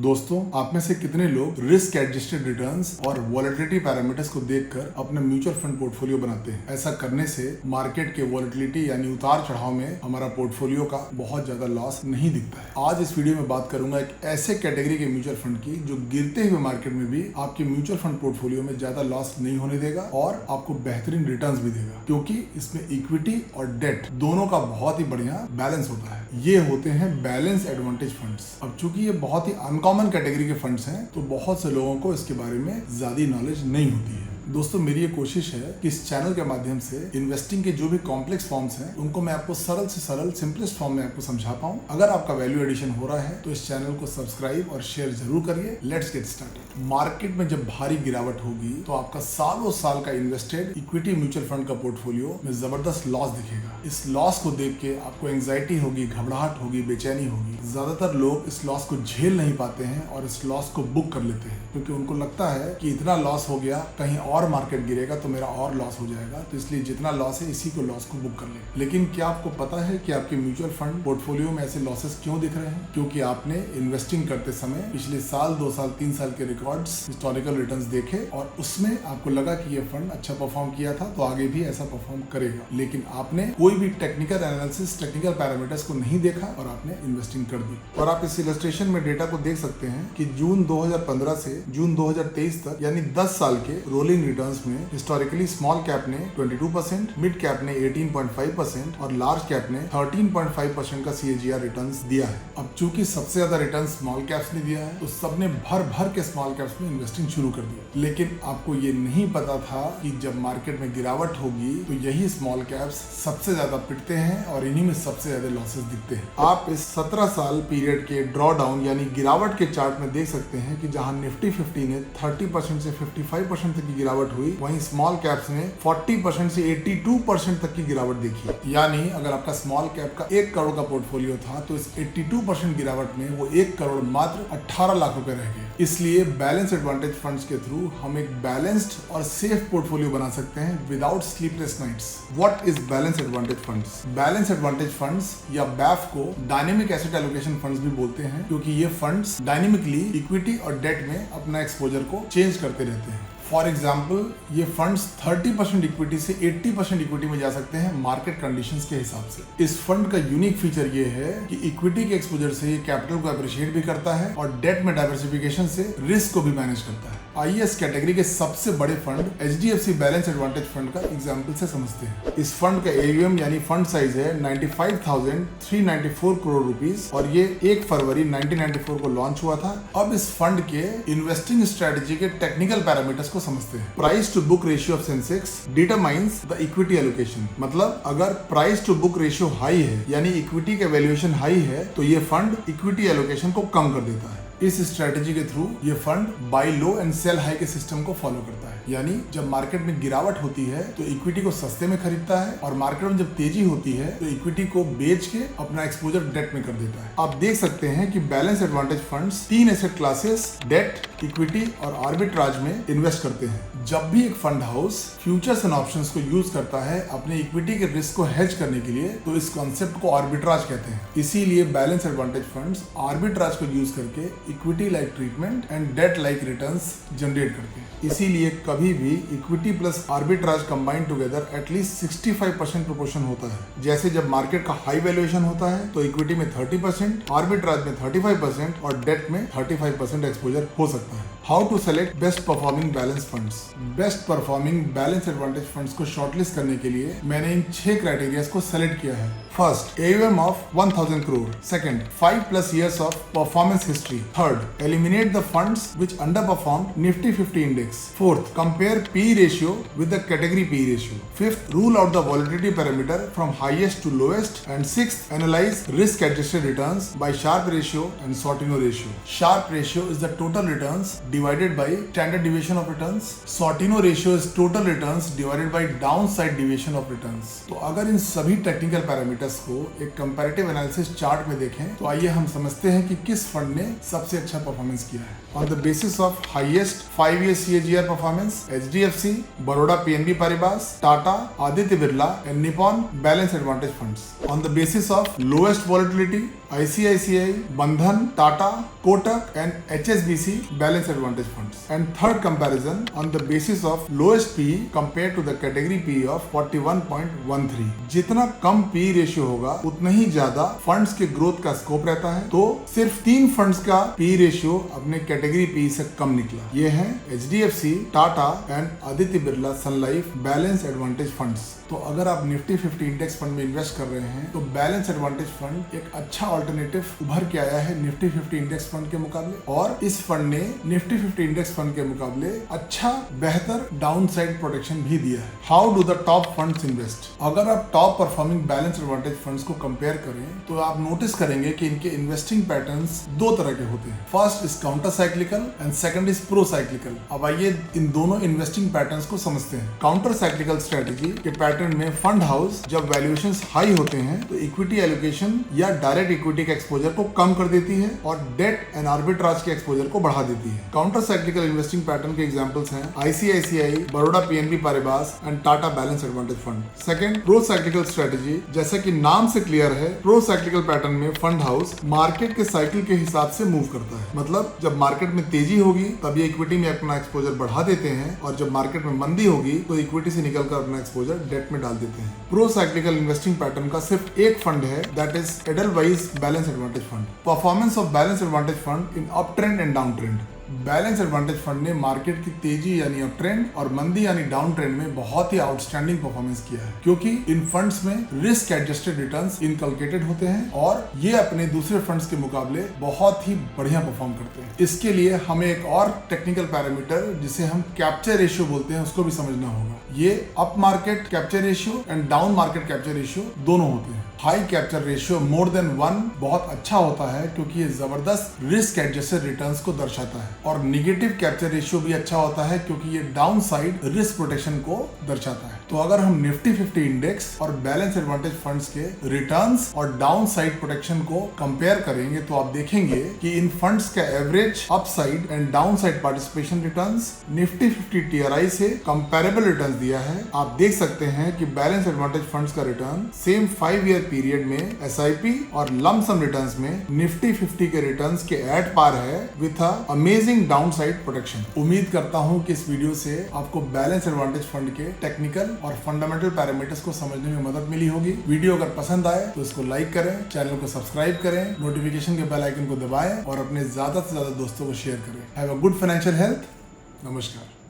दोस्तों, आप में से कितने लोग रिस्क एडजस्टेड रिटर्न्स और वॉलेटिलिटी पैरामीटर्स को देखकर अपना म्यूचुअल फंड पोर्टफोलियो बनाते हैं? ऐसा करने से मार्केट के वॉलेटिलिटी यानी उतार चढ़ाव में हमारा पोर्टफोलियो का बहुत ज्यादा लॉस नहीं दिखता है। आज इस वीडियो में बात करूंगा एक ऐसे कैटेगरी के म्यूचुअल फंड की जो गिरते हुए मार्केट में भी आपके म्यूचुअल फंड पोर्टफोलियो में ज्यादा लॉस नहीं होने देगा और आपको बेहतरीन रिटर्न्स भी देगा, क्योंकि इसमें इक्विटी और डेट दोनों का बहुत ही बढ़िया बैलेंस होता है। ये होते हैं बैलेंस एडवांटेज फंड्स। अब चूंकि ये बहुत ही अनकॉमन कैटेगरी के फंड्स हैं, तो बहुत से लोगों को इसके बारे में ज्यादा नॉलेज नहीं होती है। दोस्तों, मेरी ये कोशिश है कि इस चैनल के माध्यम से इन्वेस्टिंग के जो भी कॉम्प्लेक्स फॉर्म्स हैं उनको मैं आपको सरल से सरल सिंपलेस्ट फॉर्म में आपको समझा पाऊं। अगर आपका वैल्यू एडिशन हो रहा है तो इस चैनल को सब्सक्राइब और शेयर जरूर करिए। Let's get started. मार्केट में जब भारी गिरावट होगी तो आपका सालों साल का इन्वेस्टेड इक्विटी म्यूचुअल फंड का पोर्टफोलियो में जबरदस्त लॉस दिखेगा। इस लॉस को देख के आपको एंग्जाइटी होगी, घबराहट होगी, बेचैनी होगी। ज्यादातर लोग इस लॉस को झेल नहीं पाते हैं और इस लॉस को बुक कर लेते हैं, क्योंकि उनको लगता है कि इतना लॉस हो गया, कहीं और मार्केट गिरेगा तो मेरा और लॉस हो जाएगा, तो इसलिए जितना लॉस है इसी को लॉस को बुक कर ले। लेकिन क्या आपको पता है कि आपके म्यूचुअल फंड पोर्टफोलियो में ऐसे लॉसेस क्यों दिख रहे हैं? क्योंकि आपने इन्वेस्टिंग करते समय पिछले साल, 2 साल, 3 साल के रिकॉर्ड्स, हिस्टोरिकल रिटर्न्स देखे और उसमें आपको लगा कि ये फंड अच्छा परफॉर्म किया था तो आगे भी ऐसा परफॉर्म करेगा। लेकिन आपने कोई भी टेक्निकल एनालिसिस, टेक्निकल पैरामीटर्स को नहीं देखा और आपने इन्वेस्टिंग कर दी। और आप इस इलस्ट्रेशन में डेटा को देख सकते हैं कि जून 2015 से जून 2023 तक यानी 10 साल के रोलिंग रिटर्न्स में हिस्टोरिकली स्मॉल कैप ने 22%, मिड कैप ने 18.5% और लार्ज कैप ने 13.5% का CAGR रिटर्न्स दिया है। अब चूंकि सबसे ज्यादा रिटर्न स्मॉल कैप्स ने दिया है, तो सबने भर भर के स्मॉल कैप्स में इन्वेस्टिंग शुरू कर दिया। लेकिन आपको ये नहीं पता था कि जब मार्केट में गिरावट होगी तो यही स्मॉल कैप्स सबसे ज्यादा पिटते हैं और इन्हीं में सबसे ज्यादा लॉसेस दिखते हैं। आप इस 17 साल पीरियड के ड्रॉ डाउन यानी गिरावट के चार्ट में देख सकते हैं कि जहां निफ्टी 50 ने 30% से 55% तक की गिरावट हुई, वहीं स्मॉल कैप्स ने 40% से 82% तक की गिरावट देखी। यानी अगर आपका स्मॉल कैप का 1 करोड़ का पोर्टफोलियो था तो इस 82% गिरावट में वो 1 करोड़ मात्र 18 लाख रुपए रह गए। इसलिए बैलेंस एडवांटेज फंड्स के थ्रू हम एक बैलेंस्ड और सेफ पोर्टफोलियो बना सकते हैं without sleepless nights. What is balance advantage funds? Balance advantage funds या बैफ को डायनेमिक एसेट एलोकेशन फंड्स भी बोलते हैं, क्योंकि ये फंड्स डायनेमिकली इक्विटी और डेट में अपना एक्सपोजर को चेंज करते रहते हैं। फॉर एग्जाम्पल, ये फंड्स 30% इक्विटी से 80% इक्विटी में जा सकते हैं मार्केट कंडीशंस के हिसाब से। इस फंड का यूनिक फीचर ये है कि इक्विटी के एक्सपोजर से ये कैपिटल को अप्रिशिएट भी करता है और डेट में डाइवर्सिफिकेशन से रिस्क को भी मैनेज करता है। आइए इस कैटेगरी के सबसे बड़े fund HDFC balance advantage fund का एग्जाम्पल से समझते हैं। इस फंड का AUM यानी फंड साइज है 95,394 करोड़ रुपीस और ये 1 फरवरी 1994 को लॉन्च हुआ था। अब इस फंड के इन्वेस्टिंग स्ट्रेटेजी के टेक्निकल पैरामीटर्स को समझते हैं। Price to book ratio of Sensex determines the equity allocation. मतलब अगर price to book ratio high है यानी इक्विटी का वैल्यूएशन हाई है, तो ये फंड इक्विटी एलोकेशन को कम कर देता है। इस स्ट्रेटेजी के थ्रू ये fund buy low and sell high के सिस्टम को फॉलो करता है। यानी जब मार्केट में गिरावट होती है तो इक्विटी को सस्ते में खरीदता है और मार्केट में जब तेजी होती है तो इक्विटी को बेच के अपना एक्सपोजर डेट में कर देता है। आप देख सकते हैं कि balance advantage funds 3 asset classes debt, equity और आर्बिट्राज में इन्वेस्ट करते हैं। जब भी एक fund house futures and options को यूज करता है अपने इक्विटी के रिस्क को हेज करने के लिए, तो इस कॉन्सेप्ट को आर्बिट्राज कहते हैं। इसीलिए बैलेंस एडवांटेज फंड्स आर्बिट्राज को यूज करके equity like treatment and debt like returns generate करते हैं। इसीलिए कभी भी equity plus arbitrage combined together at least 65% proportion होता है। जैसे जब मार्केट का हाई वैल्यूएशन होता है तो इक्विटी में 30%, आर्बिट्राज में 35% और डेट में 35% एक्सपोजर हो सकता है। How to select best performing balance funds? Best performing balance advantage funds को शॉर्टलिस्ट करने के लिए मैंने इन 6 क्राइटेरियाज को सेलेक्ट किया है। First, AUM of 1000 crore. Second, 5+ years of performance history. Third, eliminate the funds which underperformed Nifty 50 index. Fourth, compare PE ratio with the category PE ratio. Fifth, rule out the volatility parameter from highest to lowest. And sixth, analyze risk adjusted returns by Sharpe ratio and Sortino ratio. Sharpe ratio is the total returns divided by standard deviation of returns. Sortino ratio is total returns divided by downside deviation of returns. तो अगर इन सभी technical parameters को एक comparative analysis chart में देखें तो आइए हम समझते हैं कि किस फंड ने सबसे सबसे अच्छा परफॉर्मेंस किया है। On the basis of highest 5 year CAGR performance, HDFC, Baroda PNB Paribas, Tata, Aditya Birla and Nippon balance advantage funds. On the basis of lowest volatility, ICICI, Bandhan, Tata, Kotak and HSBC balance advantage funds. And third comparison on the basis of lowest PE compare to the category PE of 41.13। जितना कम PE ratio होगा उतना ही ज्यादा funds के growth का scope रहता है। तो सिर्फ 3 फंड्स का PE रेशियो अपने कैटेगरी PE से कम निकला। ये हैं HDFC, Tata and Aditya Birla sun life balance advantage funds. तो अगर आप निफ्टी 50 इंडेक्स फंड में इन्वेस्ट कर रहे हैं तो बैलेंस एडवांटेज फंड एक अच्छा ऑल्टरनेटिव उभर के आया है निफ्टी 50 इंडेक्स फंड के मुकाबले, और इस फंड ने निफ्टी 50 इंडेक्स फंड के मुकाबले अच्छा बेहतर डाउन साइड प्रोटेक्शन भी दिया है। How do the top funds invest? अगर आप top performing balance advantage funds को कंपेयर करें तो आप नोटिस करेंगे कि इनके इन्वेस्टिंग पैटर्न्स 2 तरह के होते हैं। First is counter cyclical and second is pro cyclical. अब आइए इन दोनों इन्वेस्टिंग पैटर्न्स को समझते हैं। काउंटर साइक्लिकल स्ट्रेटेजी के पैटर्न में फंड हाउस जब वैल्यूएशंस हाई होते हैं तो इक्विटी एलोकेशन या डायरेक्ट इक्विटी के एक्सपोजर को कम कर देती है और डेट एंड आर्बिट्राज के एक्सपोजर को बढ़ा देती है। काउंटर साइक्लिकल इन्वेस्टिंग पैटर्न के एग्जांपल्स हैं ICICI, Baroda PNB पारिबास and Tata balance advantage fund. Second, pro cyclical strategy. जैसा कि नाम से क्लियर है, प्रो साइक्लिकल पैटर्न में फंड हाउस मार्केट के साइकिल के हिसाब से मूव करता है। मतलब जब मार्केट में तेजी होगी तब ये इक्विटी में अपना एक्सपोजर बढ़ा देते हैं और जब मार्केट में मंदी होगी तो इक्विटी से निकलकर अपना एक्सपोजर डेट में डाल देते हैं। प्रो साइक्लिकल इन्वेस्टिंग पैटर्न का सिर्फ एक फंड है, that is Edelweiss balance advantage fund. Performance of balance advantage fund in up trend and down trend. Balance advantage fund ने मार्केट की तेजी यानी अप ट्रेंड और मंदी यानी डाउन ट्रेंड में बहुत ही आउटस्टैंडिंग परफॉर्मेंस किया है, क्योंकि इन फंड्स में रिस्क एडजस्टेड रिटर्न्स इनकलकेटेड होते हैं और ये अपने दूसरे फंड्स के मुकाबले बहुत ही बढ़िया परफॉर्म करते हैं। इसके लिए हमें एक और टेक्निकल पैरामीटर जिसे हम कैप्चर रेशियो बोलते हैं उसको भी समझना होगा। ये up market capture ratio and down market capture ratio दोनों होते हैं। High capture ratio more than 1 बहुत अच्छा होता है क्योंकि ये जबरदस्त रिस्क एडजस्टेड रिटर्न्स को दर्शाता है, और निगेटिव कैप्चर रेशियो भी अच्छा होता है क्योंकि ये डाउन साइड रिस्क प्रोटेक्शन को दर्शाता है। तो अगर हम निफ्टी 50 इंडेक्स और बैलेंस एडवांटेज फंड्स के रिटर्न्स और डाउन साइड प्रोटेक्शन को कंपेयर करेंगे तो आप देखेंगे कि इन फंड्स का average upside and down side participation returns Nifty 50 TRI से कंपेरेबल रिटर्न्स दिया है। आप देख सकते हैं कि बैलेंस एडवांटेज फंड्स का रिटर्न सेम 5 year पीरियड में SIP और लमसम रिटर्न्स में निफ्टी 50 के रिटर्न्स के एट पार है with a amazing down side protection. उम्मीद करता हूं कि इस वीडियो से आपको बैलेंस एडवांटेज फंड के टेक्निकल और फंडामेंटल पैरामीटर्स को समझने में मदद मिली होगी। वीडियो अगर पसंद आए तो इसको लाइक करें, चैनल को सब्सक्राइब करें, नोटिफिकेशन के बेल आइकन को दबाएं और अपने ज्यादा से ज्यादा दोस्तों को शेयर करें। Have a good financial health. नमस्कार।